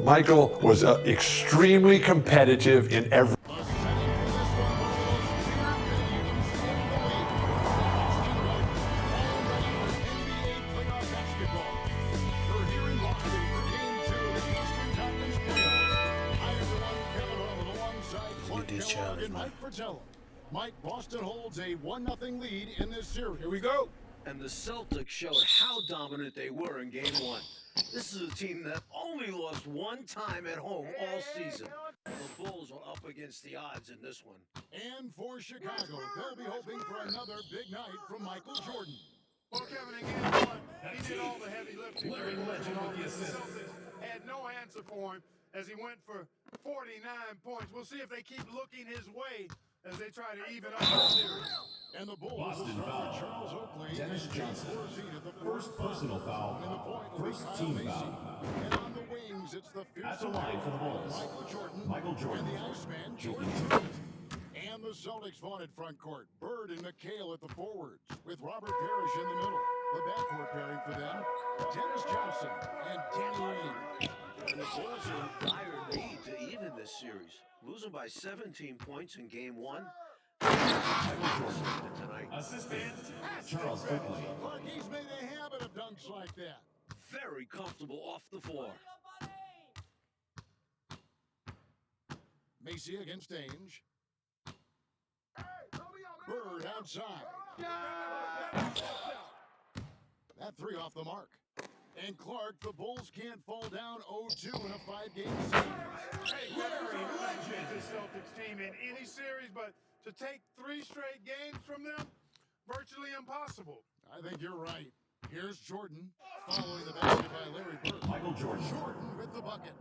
Michael was extremely competitive in every. Mike, Boston holds a 1-0 lead in this series. Here we go. And the Celtics showed how dominant they were in Game 1. This is a team that only lost one time at home all season. The Bulls are up against the odds in this one. And for Chicago, they'll be hoping for another big night from Michael Jordan. Well, Kevin, in Game 1, he did all the heavy lifting. Larry Legend with the assist. Had no answer for him as he went for 49 points. We'll see if they keep looking his way as they try to even up the series. And the Bulls Boston foul. Charles Oakley. Dennis Johnson. First personal foul. First team foul. And on the wings, it's the At the line for the Bulls. Michael Jordan. And the Iceman, Jordan. And the Celtics' vaunted front court. Bird and McHale at the forwards, with Robert Parrish in the middle. The backcourt pairing for them, Dennis Johnson and Danny Ainge. And the Bulls are in dire need to even this series. Losing by 17 points in Game 1. Assistant Charles Oakley. Clarkie's made a habit of dunks like that. Very comfortable off the floor. Macy against Ainge. Bird outside. That three off the mark. And Clark, the Bulls can't fall down 0-2 in a 5-game series. Hey, Larry Legend, this Celtics team in any series, but to take 3 straight games from them, virtually impossible. I think you're right. Here's Jordan, following the basket by Larry Bird. Michael Jordan. Jordan with the bucket.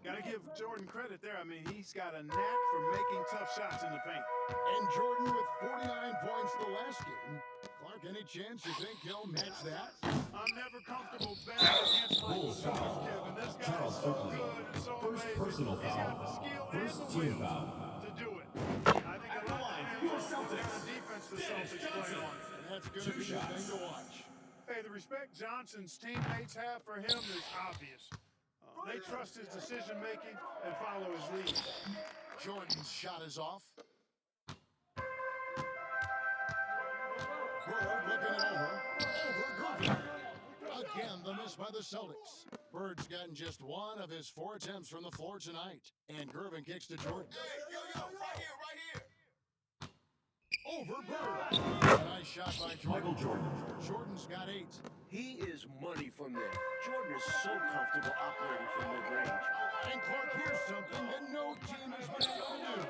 Got to give Jordan credit there. I mean, he's got a knack for making tough shots in the paint. And Jordan with 49 points the last game. Clark, any chance you think he'll match that? I'm never comfortable betting against Bulls foul. Kevin. This guy is so good and so First amazing. personal He's got the foul. skill First and the team will foul. to do it. I think a lot for of Celtics. the defense the Celtics play on. And that's going to be the thing to watch. Hey, the respect Johnson's teammates have for him is obvious. They trust his decision-making and follow his lead. Jordan's shot is off. Bird looking it over. Over Gervin. Again, the miss by the Celtics. Bird's gotten just one of his 4 attempts from the floor tonight. And Gervin kicks to Jordan. Right here. Over Bird. A nice shot by Jordan. Michael Jordan. Jordan's got 8. He is money from there. Jordan is so comfortable operating from mid-range. And Clark hears something that no team has been able to do.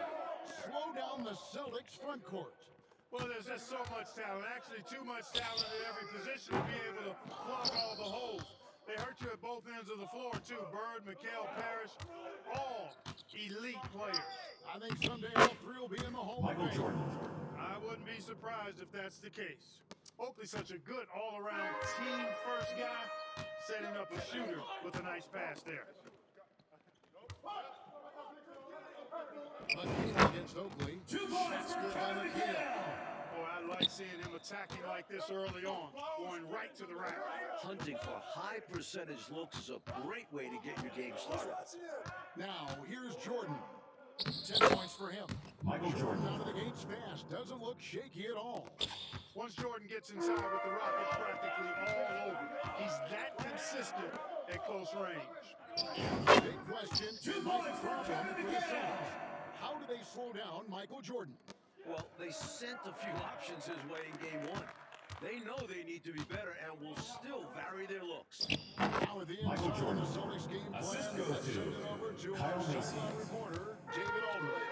Slow down the Celtics front court. Well, there's just so much talent, actually too much talent at every position to be able to plug all the holes. They hurt you at both ends of the floor, too. Bird, McHale, Parrish, all elite players. I think someday all 3 will be in the Hall of Michael Fame. Jordan. I wouldn't be surprised if that's the case. Oakley's such a good all-around team-first guy, setting up a shooter with a nice pass there. McHale against Oakley. 2 points. Good by McHale. Boy, I like seeing him attacking like this early on, going right to the rack. Hunting for high percentage looks is a great way to get your game started. Now, here's Jordan. 10 points for him. Michael Jordan. Out of the gates fast. Doesn't look shaky at all. Once Jordan gets inside with the rock, it's practically all over. He's that consistent at close range. Big question. 2 Might points be for problem Kevin for the McHale. Celtics. How do they slow down Michael Jordan? Well, they sent a few options his way in Game 1. They know they need to be better and will still vary their looks. Now at the end Michael of Jordan. the Celtics game plan, Assist let's goes to send it over to Kyle our Macy. sideline reporter, David Aldridge.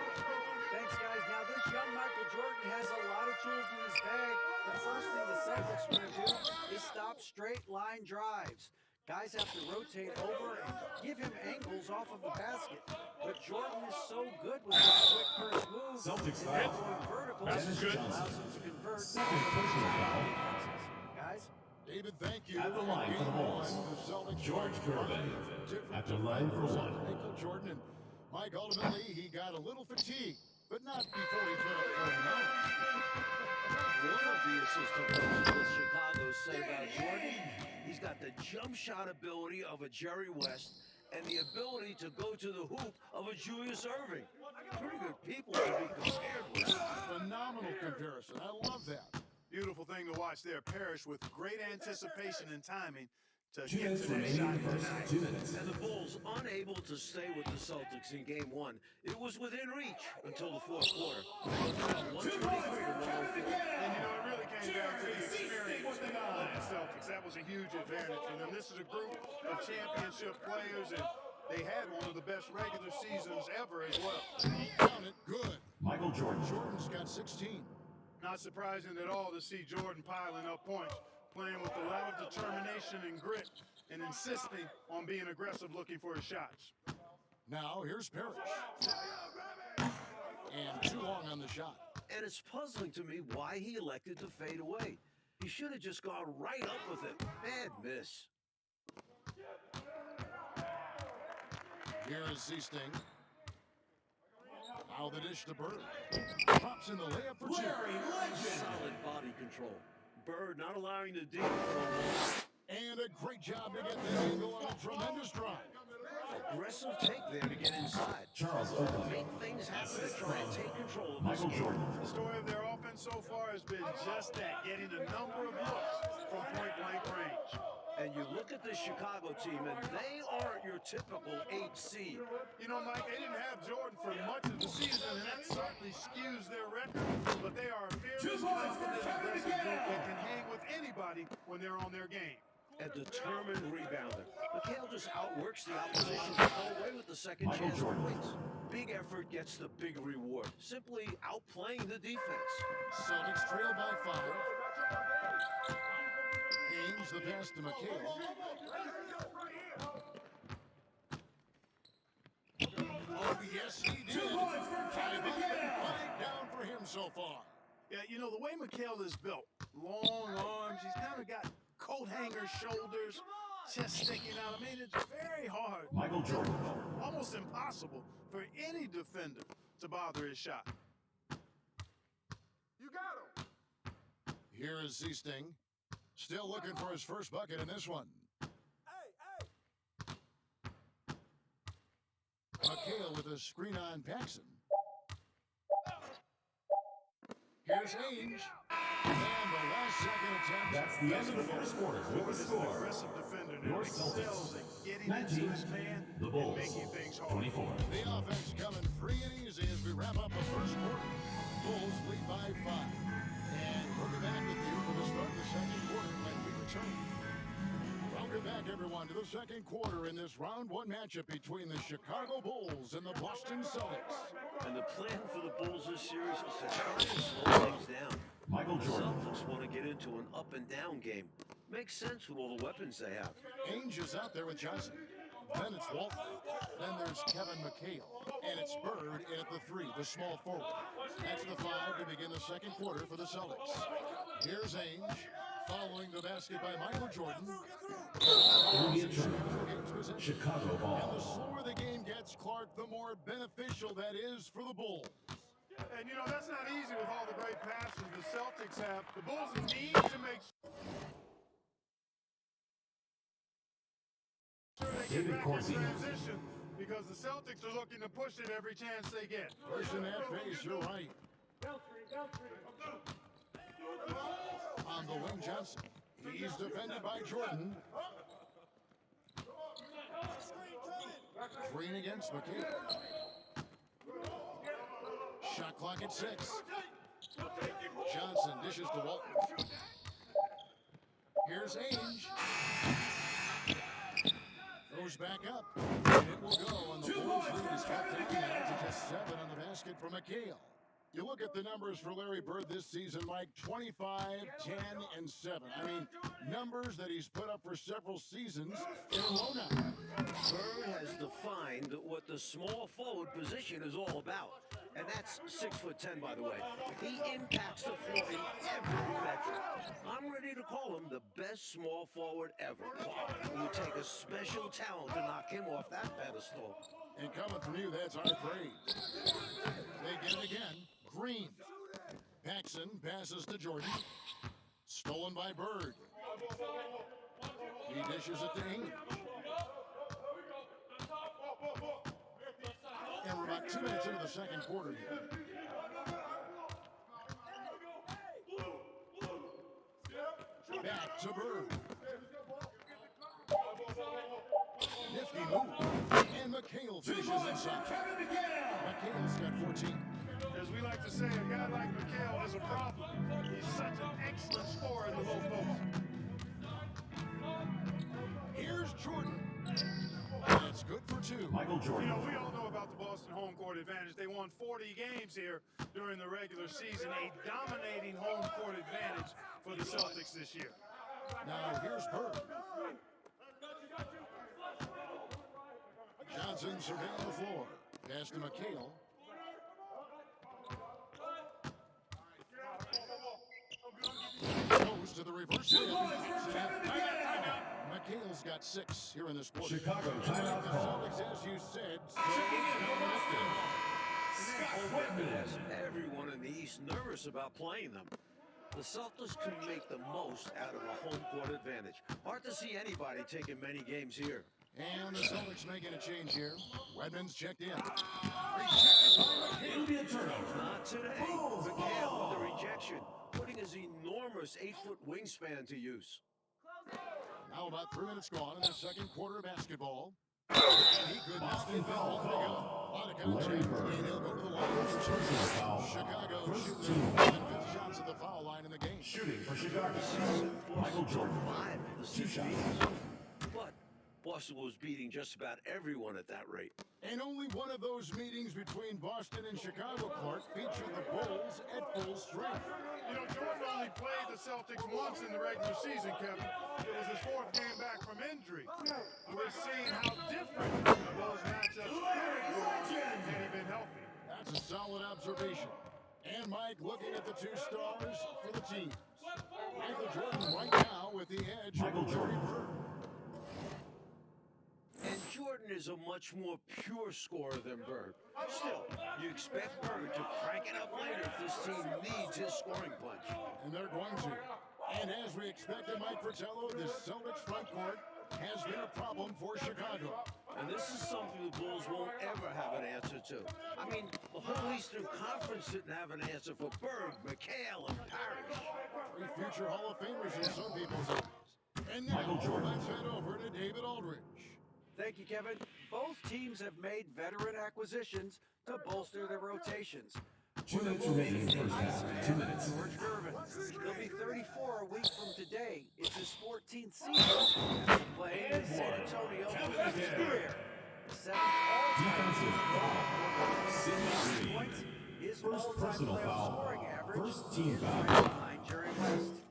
Thanks, guys. Now, this young Michael Jordan has a lot of tools in his bag. The first thing the Celtics want to do is stop straight line drives. Guys have to rotate over and give him angles off of the basket. But Jordan is so good with his quick first move. Celtics and foul. going vertical. Dennis It Johnson. allows him to convert. Second personal foul. Guys, David, thank you. At the line for the Game Bulls, one, the Celtics George Gervin. different At the line for one. Michael Jordan and Mike, ultimately, he got a little fatigued, but not before he put up 49. One of the assistant coaches with Chicago say about Jordan, he's got the jump shot ability of a Jerry West and the ability to go to the hoop of a Julius Erving. Pretty good people to be compared with. Phenomenal comparison. I love that. Beautiful thing to watch there. Parrish with great anticipation and timing to 2 get minutes to that remaining in shot the first. tonight. 2 minutes. And the Bulls unable to stay with the Celtics in game one. It was within reach until the fourth quarter. It was about 123 to 104. And you know, it really came down to the experience of the Celtics. That was a huge advantage for them. This is a group of championship players, and they had one of the best regular seasons ever as well. He counted good. Michael Jordan. Jordan's got 16. Not surprising at all to see Jordan piling up points, playing with a lot of determination and grit, and insisting on being aggressive looking for his shots. Now here's Parrish. And too long on the shot. And it's puzzling to me why he elected to fade away. He should have just gone right up with it. Bad miss. Here is Seasting. Now the dish to Bird. Pops in the layup for two. Solid body control. Bird not allowing the deep throw. And a great job to get that angle on a tremendous drive. Aggressive take there to get inside. Charles Oakley. Make things happen to try and take control of this Michael game. Jordan. The story of their offense so far has been just that, getting a number of looks from point-blank range. And you look at this Chicago team, and they aren't your typical 8 seed. You know, Mike, they didn't have Jordan for much of the season, and that certainly skews their record. But they are a fearless, confident, aggressive group that can hang with anybody when they're on their game. A determined rebounder. McHale just outworks the opposition to go away with the second Michael chance Jordan. points. Big effort gets the big reward. Simply outplaying the defense. Celtics trail by 5. Haynes the pass to McHale. Oh, yes, he did. 5 down for him so far. Yeah, you know, the way McHale is built, long arms, he's kind of got coat hanger shoulders, chest sticking out. I mean, it's very hard, Michael Jordan. almost impossible for any defender to bother his shot. You got him. Here is Seasting. Still looking for his first bucket in this one. McHale with a screen on Paxson. Here's Ainge. And the last second attempt. That's the end of the first quarter with the This is an score. aggressive defender now. Your Excels Celtics. at getting 19. into his man The and Bulls. making things hard. 24. The offense coming free and easy as we wrap up the first quarter. Bulls lead by 5. And we'll be back with you for the start of the second quarter when we return. Welcome back, everyone, to the second quarter in this round one matchup between the Chicago Bulls and the Boston Celtics. And the plan for the Bulls this series is to try and slow things down. Michael The Jordan. Celtics want to get into an up and down game. Makes sense with all the weapons they have. Ainge is out there with Johnson. Then it's Walton. Then there's Kevin McHale. And it's Bird in at the 3, the small forward. That's the 5 to begin the second quarter for the Celtics. Here's Ainge, following the basket by Michael Jordan. Early adjournment. Chicago And the ball. slower the game gets, Clark, the more beneficial that is for the Bulls. And you know, that's not easy with all the great passes the Celtics have. The Bulls need to make sure they David get back Corzine. in transition because the Celtics are looking to push it every chance they get. Pushing that pace, you're right. On the wing, Johnson. He's defended by Jordan. Green against McHale. Shot clock at 6. Johnson dishes to Walton. Here's Ainge. Goes back up. And it will go on the Bulls lead is cut down now to just 7 on the basket for McHale. You look at the numbers for Larry Bird this season, Mike, 25, 10, and 7. I mean, numbers that he's put up for several seasons in a row now. Bird has defined what the small forward position is all about. And that's 6'10", by the way. He impacts the floor in every metric. I'm ready to call him the best small forward ever. It would take a special talent to knock him off that pedestal. And coming from you, that's our praise. They get it again. Green. Paxson passes to Jordan. Stolen by Bird. He dishes it to Ainge. And we're about 2 minutes into the second quarter here. Back to Bird. Nifty move. And McHale finishes inside. McHale's got 14. As we like to say, a guy like McHale is a problem. He's such an excellent scorer in the low post. Here's Jordan. That's good for 2. Michael Jordan. You know, we all know about the Boston home court advantage. They won 40 games here during the regular season, a dominating home court advantage for the Celtics this year. Now here's Bird. Johnson surveying the floor. Pass to McHale. Goes to the reverse layup. McHale's got 6 here in this quarter. Chicago timeout The call. Celtics, as you said, Has everyone in the East nervous about playing them. The Celtics can make the most out of a home court advantage. Hard to see anybody taking many games here. and the Celtics making a change here. Wedman's checked in. It'll be a turnover. Not today. McHale with the rejection, putting his enormous 8-foot wingspan to use. Now about 3 minutes gone in the second quarter of basketball. And he could not get that one to go. A lot of contact, and he'll go to the line. Personal foul. Chicago First shooting team. 5 shots at the foul line in the game. Shooting for Chicago. Michael Jordan. 5 of the 2 6 shots. beats. But Boston was beating just about everyone at that rate. And only one of those meetings between Boston and Chicago, Clark, featured the Bulls at full strength. You know, Jordan only played the Celtics once in the regular season, Kevin. It was his 4th game back from injury. We're seeing how different those matchups could have been had he been healthy. That's a solid observation. And Mike looking at the 2 stars for the teams. Michael Jordan right now with the edge. Michael Jordan. And Jordan is a much more pure scorer than Bird. Still, you expect Bird to crank it up later if this team needs his scoring punch. And they're going to. And as we expected, Mike Fratello, this Celtics front court has been a problem for Chicago. And this is something the Bulls won't ever have an answer to. I mean, the whole Eastern Conference didn't have an answer for Bird, McHale, and Parrish. 3 future Hall of Famers in some people's eyes. And now, Michael Jordan. let's head over to David Aldridge. Thank you, Kevin. Both teams have made veteran acquisitions to bolster their rotations. 2 minutes remaining in the first half. 2 minutes. George Gervin. He'll be 34 a week from today. It's his 14th season after playing in San Antonio for his career. The 7th Defensive foul. Sidney Green. points. His First all-time personal playoff foul. scoring average First team is foul. right behind Jerry West.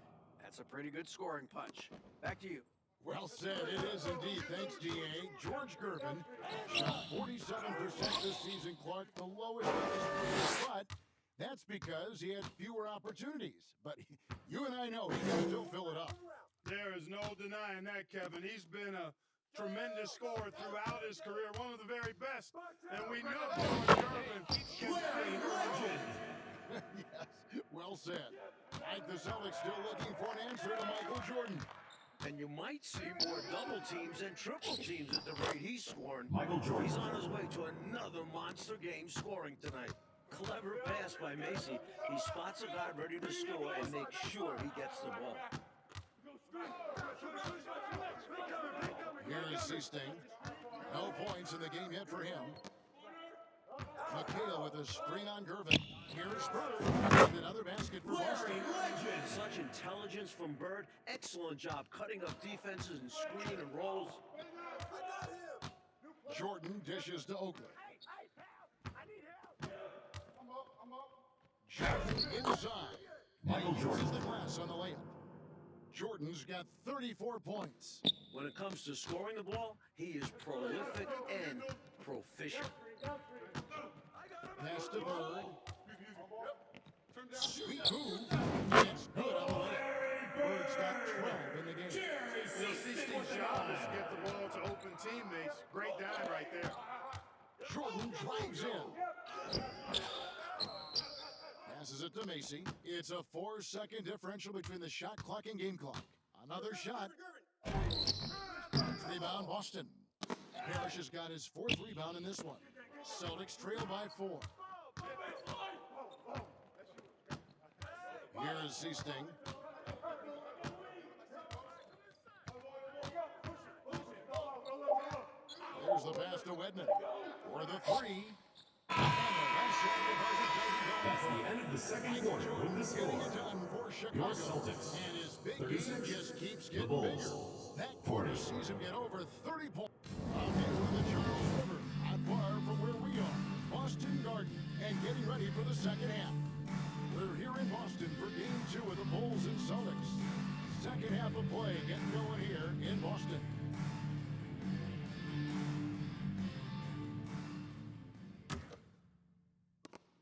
That's a pretty good scoring punch. Back to you. Well said, it is indeed. Thanks, DA. George Gervin shot 47% this season, Clark, the lowest of his career, but that's because he had fewer opportunities. But you and I know he can still fill it up. There is no denying that, Kevin. He's been a tremendous scorer throughout his career, one of the very best. And we know George Gervin can play. Yes, well said. Like the Celtics still looking for an answer to Michael Jordan. And you might see more double teams and triple teams at the rate he's scoring. Michael Jordan. He's on his way to another monster game scoring tonight. Clever pass by Macy. He spots a guy ready to score and makes sure he gets the ball. Here is Seasting. No points in the game yet for him. McHale with a screen on Gervin. Here's Bird. And another basket for Boston. Such intelligence from Bird. Excellent job cutting up defenses and screen and rolls. Jordan dishes to Oakley. Jordan inside. Michael And he uses Jordan. the glass on the layup. Jordan's got 34 points. When it comes to scoring the ball, he is prolific and proficient. Pass to Bird. Sweet move. It's good on the layup. Bird's got 12 in the game. You know, Steve's job is to get the ball to open teammates. Great dime right there. Jordan drives in. Passes it to Macy. It's a 4-second differential between the shot clock and game clock. Another shot. rebound, Boston. Parrish has got his 4th rebound in this one. Celtics trail by 4. Here's Seasting. There's the pass to Wedman for the 3. That's the end of the second quarter with the score. Your Celtics, And his big 36. game just keeps The getting Bulls, bigger. That 40. quarter sees him get over 30 points. Out here with the Charles River, not far from where we are. Boston Garden, and getting ready for the second half. We're here in Boston for game 2 of the Bulls and Celtics. Second half of play getting going here in Boston.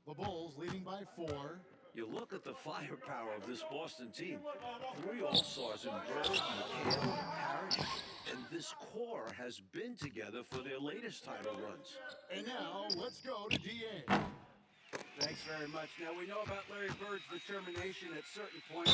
The Bulls leading by 4. You look at the firepower of this Boston team. 3 All-Stars in Bird, McHale, and Parrish. And this core has been together for their latest title runs. And now, let's go to DA. Thanks very much. Now, we know about Larry Bird's determination at certain points.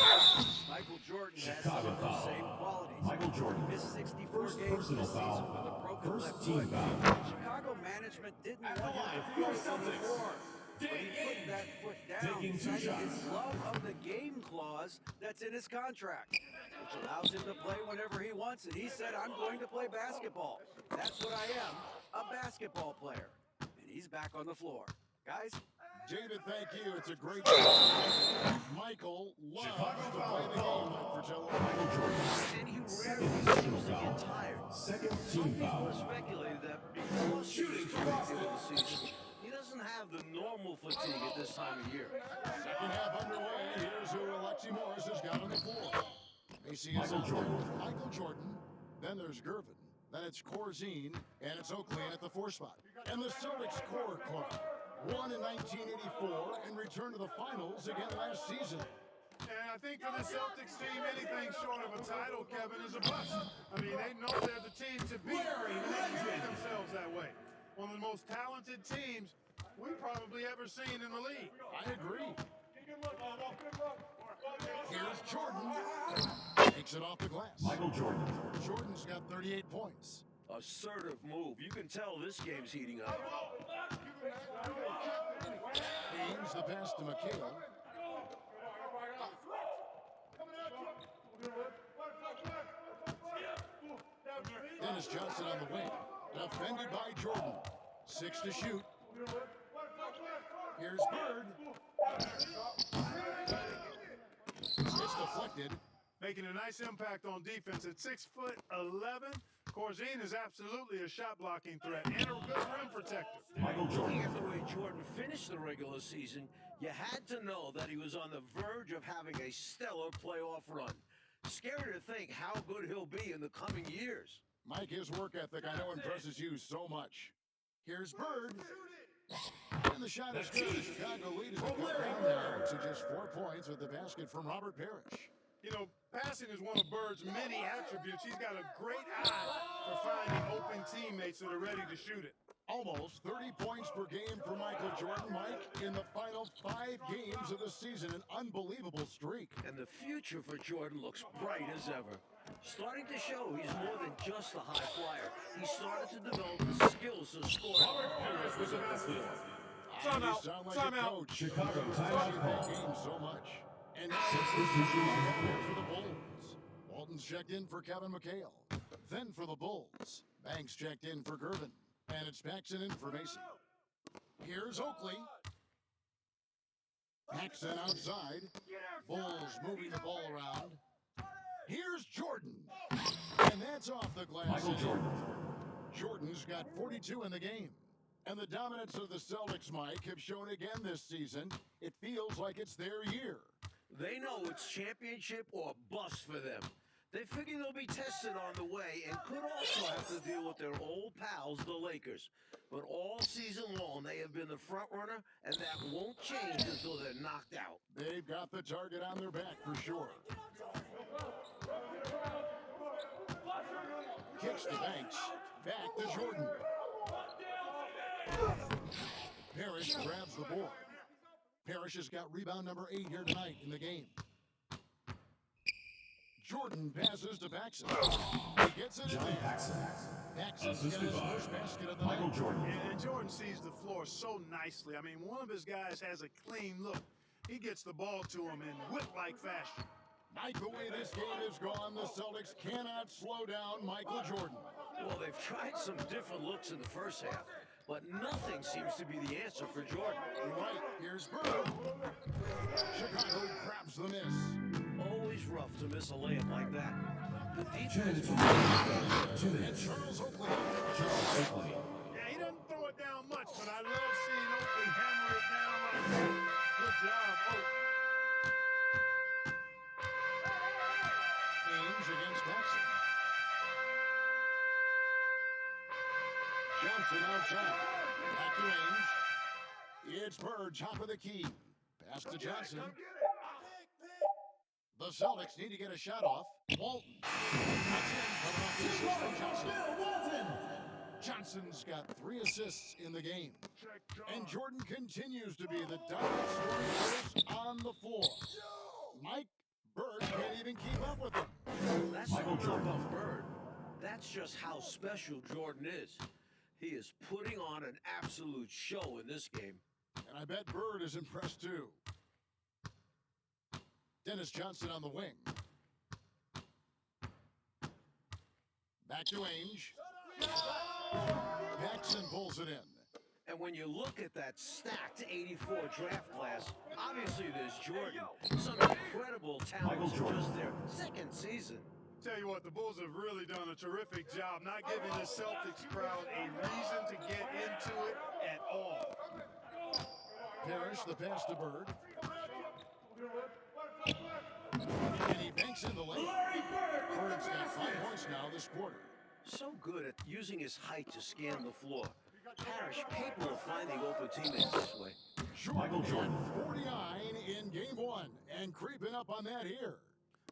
Michael Jordan has some Chicago of those foul. same qualities. Michael Jordan. Missed 64 First games personal this season foul. with a broken First left team foot. foul. Chicago management didn't At the want him line to for your throw on the Celtics, floor. But he Dig put in. that foot down, Taking 2 citing shots. his love of the game clause that's in his contract, which allows him to play whenever he wants. And he said, I'm going to play basketball. That's what I am, a basketball player. And he's back on the floor. Guys, David, thank you. It's a great job. Michael loves Chicago to foul. play the game like Fratello. Michael Jordan. And he Second rarely personal seems to foul. get tired. Second Some team people foul. have speculated that because shooting for the end of the season, he doesn't have the normal fatigue at this time of year. Second half underway. Here's who Alexi Morris has got on the floor. Macy is Michael out there Jordan. with Michael Jordan. Then there's Gervin. Then it's Corzine. And it's Oakley at the 4 spot. And the Celtics Core Club won in 1984 and returned to the finals again last season. And I think for the Celtics team, anything short of a title, Kevin, is a bust. I mean, they know they're the team to beat, and they carry themselves that way. One of the most talented teams we've probably ever seen in the league. I agree. Here's Jordan. Takes it off the glass. Michael Jordan. Jordan's got 38 points. Assertive move. You can tell this game's heating up. Haynes the pass to McHale. Dennis Johnson on the wing. Defended by Jordan. 6 to shoot. Here's Bird. It's deflected. Making a nice impact on defense at 6'11". Corzine is absolutely a shot blocking threat and a good rim protector. Michael Jordan. Looking at the way Jordan finished the regular season, you had to know that he was on the verge of having a stellar playoff run. Scary to think how good he'll be in the coming years. Mike, his work ethic I know impresses you so much. Here's Bird. And the shot is good. Chicago lead is cut down now to just 4 points with the basket from Robert Parrish. You know, passing is one of Bird's many attributes. He's got a great eye for finding open teammates that are ready to shoot it. Almost 30 points per game for Michael Jordan, Mike, in the final 5 games of the season. An unbelievable streak. And the future for Jordan looks bright as ever. Starting to show he's more than just a high flyer. He started to develop the skills to score. Parrish with the basket. You sound like a coach. Chicago You timeout appreciate call. that game so much. And now Substitution for the Bulls. Walton's checked in for Kevin McHale. Then for the Bulls, Banks checked in for Gervin. And it's Paxson in for Macy. Here's Oakley. Paxson outside. Bulls moving the ball around. Here's Jordan. And that's off the glass. Michael Jordan. Jordan's got 42 in the game. And the dominance of the Celtics, Mike, have shown again this season. It feels like it's their year. They know it's championship or bust for them. They figure they'll be tested on the way and could also have to deal with their old pals, the Lakers. But all season long, they have been the front runner, and that won't change until they're knocked out. They've got the target on their back for sure. Kicks to Banks. Back to Jordan. Parrish grabs the board. Parrish has got rebound number 8 here tonight in the game. Jordan passes to Paxson. He gets it in John there. Paxson. Paxson's got Assisted his by first basket of the Michael night. Jordan. And Jordan sees the floor so nicely. I mean, one of his guys has a clean look. He gets the ball to him in whip-like fashion. Mike, the way this game has gone, the Celtics cannot slow down Michael Jordan. Well, they've tried some different looks in the first half, but nothing seems to be the answer for Jordan. You're right, here's Bird. Chicago grabs the miss. Always rough to miss a layup like that. The 2 defense minutes. 2 And minutes. Charles Oakley. Charles Oakley. Yeah, he doesn't throw it down much, but I love seeing Oakley hammer it down like that. Good job, Oakley. Ainge against Paxson. Johnson outside. Back to Ainge. It's Bird, top of the key. Pass to Johnson. The Celtics need to get a shot off. Walton. That's in. Coming off the assist from Johnson. Johnson's got 3 assists in the game. And Jordan continues to be the dominant scoring force on the floor. Mike, Bird can't even keep up with him. That's Michael not Jordan. about Bird. That's just how special Jordan is. He is putting on an absolute show in this game. And I bet Bird is impressed too. Dennis Johnson on the wing. Back to Ainge. Paxson pulls it in. And when you look at that stacked 84 draft class, obviously there's Jordan. Some incredible Michael talent in Jordan. just their second season. Tell you what, the Bulls have really done a terrific job not giving the Celtics crowd a reason to get into it at all. Parrish the pass to Bird. And he banks in the lane. Bird's got 5 points now this quarter. So good at using his height to scan the floor. Parrish capable of finding open teammates this way. Michael Jordan. 49 in game 1 and creeping up on that here.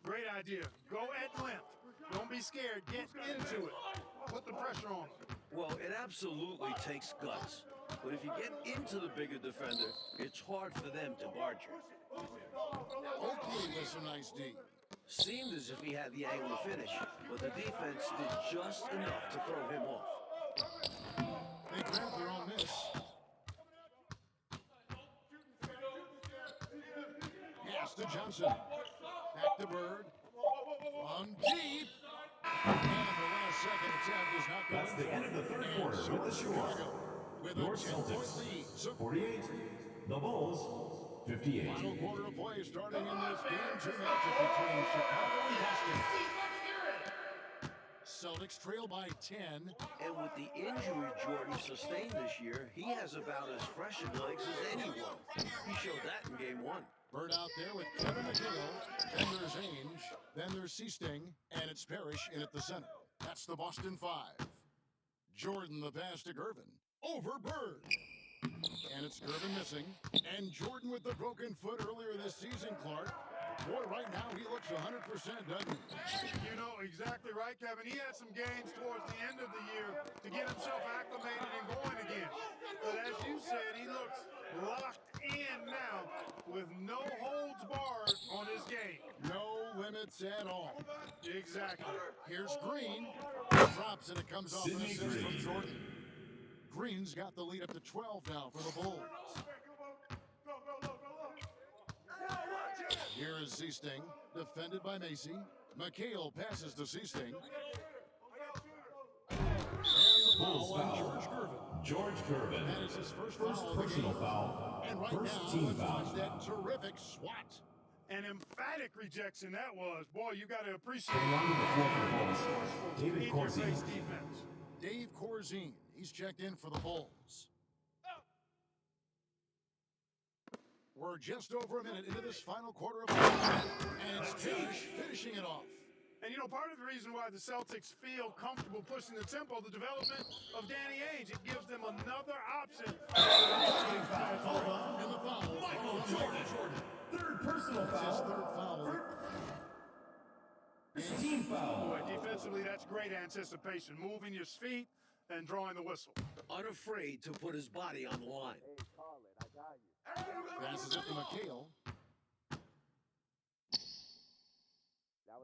Great idea. Go at length. Don't be scared. Get into it. Put the pressure on them. Well, it absolutely takes guts. But if you get into the bigger defender, it's hard for them to guard you. Oakley with some nice D. Seemed as if he had the angle to finish, but the defense did just enough to throw him off. They grab their own miss. Pass to Johnson. Back to Bird. From deep. And the last second attempt is not going That's the end of the third And quarter so with the is score. Chicago with Your a 10-point Celtics, lead. So 48. The Bulls, 58. final quarter of play starting in this game 2 matchup between Chicago and Boston. Celtics trail by 10. And with the injury Jordan sustained this year, he has about as fresh in legs as anyone. He showed that in game 1. Bird out there with Kevin McHale. Then there's Ainge. Then there's Seasting. And it's Parrish in at the center. That's the Boston 5. Jordan the pass to Gervin. Over Bird. And it's Gervin missing. And Jordan with the broken foot earlier this season, Clark. Boy, right now he looks 100%, doesn't he? You know exactly right, Kevin. He had some gains towards the end of the year to get himself acclimated and going again. But as you said, he looks locked in now with no holds barred on his game. No limits at all. Exactly. Here's Green. Drops and it comes off an Sidney assist from Green. Jordan. Green's got the lead up to 12 now for the Bulls. Here is Seasting, defended by Macy. McHale passes to Seasting. And the Bulls foul on foul. George Gervin. George Gervin. That is his first First foul of the personal game. foul. And right First now, team let's foul. watch that terrific swat. An emphatic rejection that was. Boy, you got to appreciate Round of the floor for Bulls. David in your face Corzine. defense. Dave Corzine, he's checked in for the Bulls. We're just over a minute into this final quarter of play, and it's Parrish finishing it off. And you know, part of the reason why the Celtics feel comfortable pushing the tempo, the development of Danny Ainge, it gives them another option. And the foul. Michael Jordan. Third personal That's his foul. third foul. First team foul. Boy, defensively, that's great anticipation. Moving your feet and drawing the whistle. Unafraid to put his body on the line. Passes it to McHale.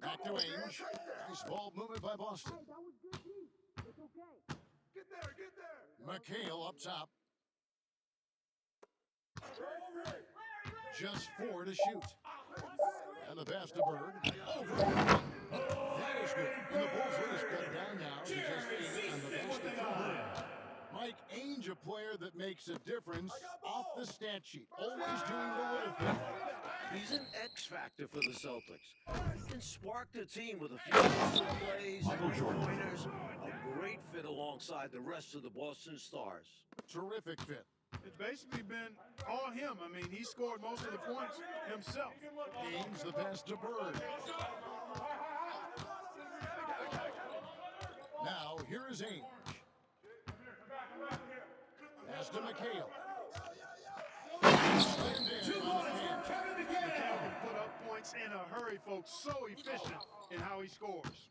Back to Ainge. Nice ball movement by Boston. Get there. McHale up top. Just 4 to shoot. And the pass to Bird. Over. That is good. And the Bulls lead is cut down now to just 8 on the basket from Bird. Mike Ainge, a player that makes a difference off the stat sheet. Always doing the little thing. He's an X factor for the Celtics. He can spark the team with a few extra plays, pointers, a great fit alongside the rest of the Boston Stars. Terrific fit. It's basically been all him. I mean, he scored most of the points himself. Ainge the pass to Bird. Now, here is Ainge. Pass to McHale. Slammed in on the hand. McHale can put up points in a hurry, folks. So efficient in how he scores.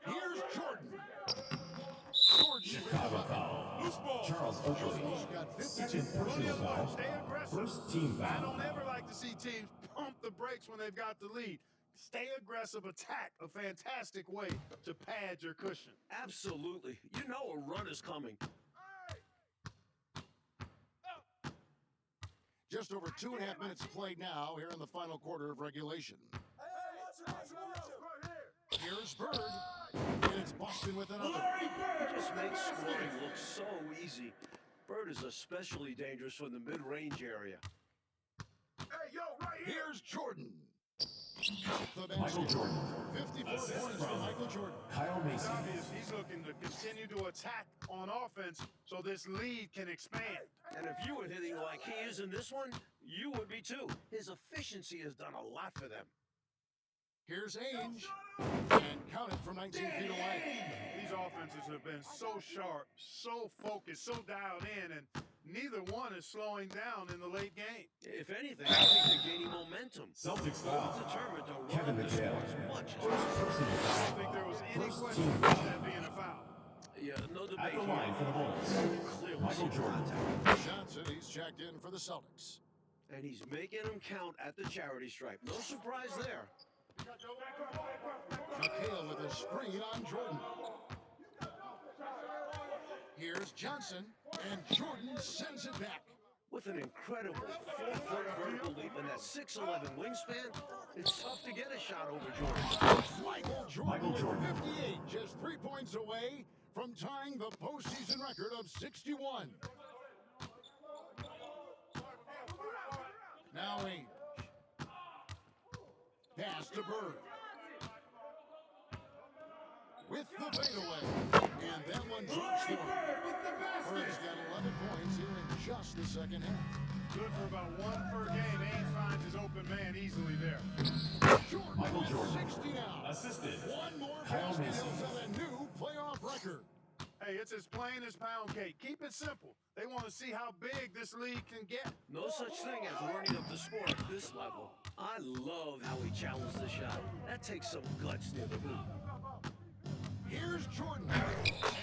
Here's Jordan. Chicago foul. Charles Oakley. He's got 52. Second personal foul. Stay aggressive. First team I foul. don't ever like to see teams pump the brakes when they've got the lead. Stay aggressive, attack a fantastic way to pad your cushion. Absolutely. You know a run is coming. Just over 2.5 minutes played now here in the final quarter of regulation. Here's Bird. And it's Boston with another. He just makes scoring look so easy. Bird is especially dangerous from the mid-range area. Here's Jordan. The Michael basket. Jordan. 54 Assist points for from Michael Jordan. Kyle It's Mason. obvious he's looking to continue to attack on offense so this lead can expand. And if you were hitting like he is in this one, you would be too. His efficiency has done a lot for them. Here's Ainge. And counted from 19 feet away. These offenses have been so sharp, so focused, so dialed in, and neither one is slowing down in the late game. If anything, I think they're gaining momentum. Celtics They're foul. determined to Kevin run this McHale. score as much as First possible. personal I don't foul. think there was any First question team about foul. that being a foul. Yeah, no debate. At the line for the Bulls. Clearly Michael seen Jordan. contact. Johnson, he's checked in for the Celtics. And he's making them count at the charity stripe. No surprise there. McHale with a screen on Jordan. Here's Johnson, and Jordan sends it back. With an incredible 4-foot vertical leap and that 6'11" wingspan, it's tough to get a shot over Jordan. Michael Jordan Jordan. with 58, just 3 points away from tying the postseason record of 61. Now Ainge. Pass to Bird. With the fadeaway. And that one drops through. Bird's got 11 points here in just the second half. Good for about 1 per game. Ainge finds his open man easily there. Jordan Michael with Jordan. 60 now. Assisted. One more Kyle basket Mason. will set a new playoff record. Hey, it's as plain as pound cake. Keep it simple. They want to see how big this league can get. No such thing as running up the score at this level. I love how he challenged the shot. That takes some guts near the hoop. Here's Jordan.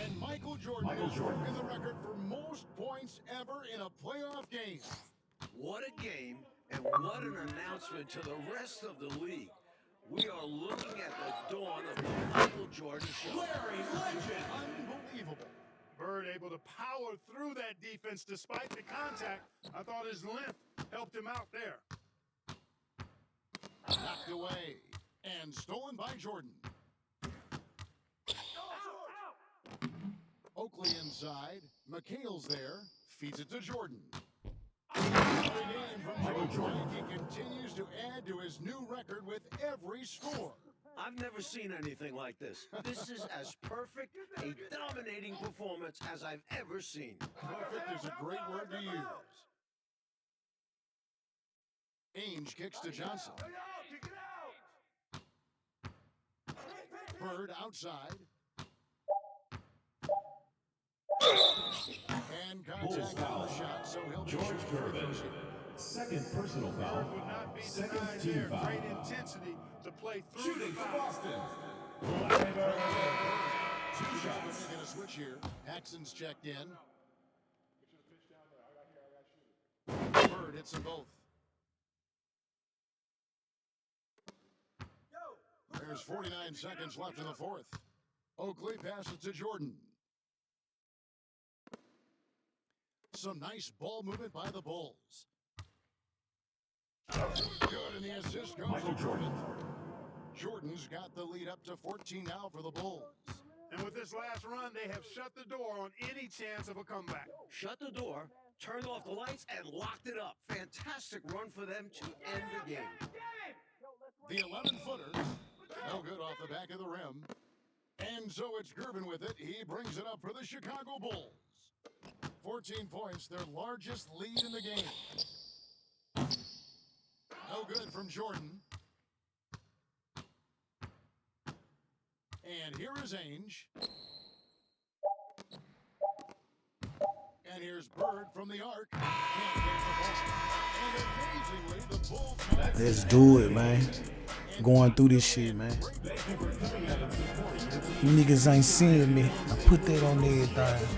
And Michael Jordan Michael has Jordan. broken the record for most points ever in a playoff game. What a game, and what an announcement to the rest of the league. We are looking at the dawn of the Michael Jordan show. Unbelievable. Bird able to power through that defense despite the contact. I thought his length helped him out there. Knocked away. And stolen by Jordan. Oakley inside. McHale's there. Feeds it to Jordan. Every game from Michael Jordan. He continues to add to his new record with every score. I've never seen anything like this. This is as perfect a dominating performance as I've ever seen. Perfect is a great word to use. Ainge kicks to Johnson. Bird outside. And Bulls contact on foul. the shot, so he'll be George shooting free Gervin. throws here. Second personal foul. Would not be Second denied team there. foul. Great intensity to play through Shooting the for foul. Boston. Two shots. Making a switch here. Paxson's checked in. Bird hits them both. There's 49 seconds left in the fourth. Oakley passes to Jordan. Some nice ball movement by the Bulls. Good, and the assist goes to Jordan. Jordan's got the lead up to 14 now for the Bulls. And with this last run, they have shut the door on any chance of a comeback. Shut the door, turned off the lights, and locked it up. Fantastic run for them to end the game. The 11-footer, no good off the back of the rim. And so it's Gervin with it. He brings it up for the Chicago Bulls. 14 points, their largest lead in the game. No good from Jordan. And here is Ainge. And here's Bird from the arc. Can't get the ball. And amazingly, the Bulls. Let's do it, man. Going through this shit, man. You niggas ain't seeing me. I put that on everything.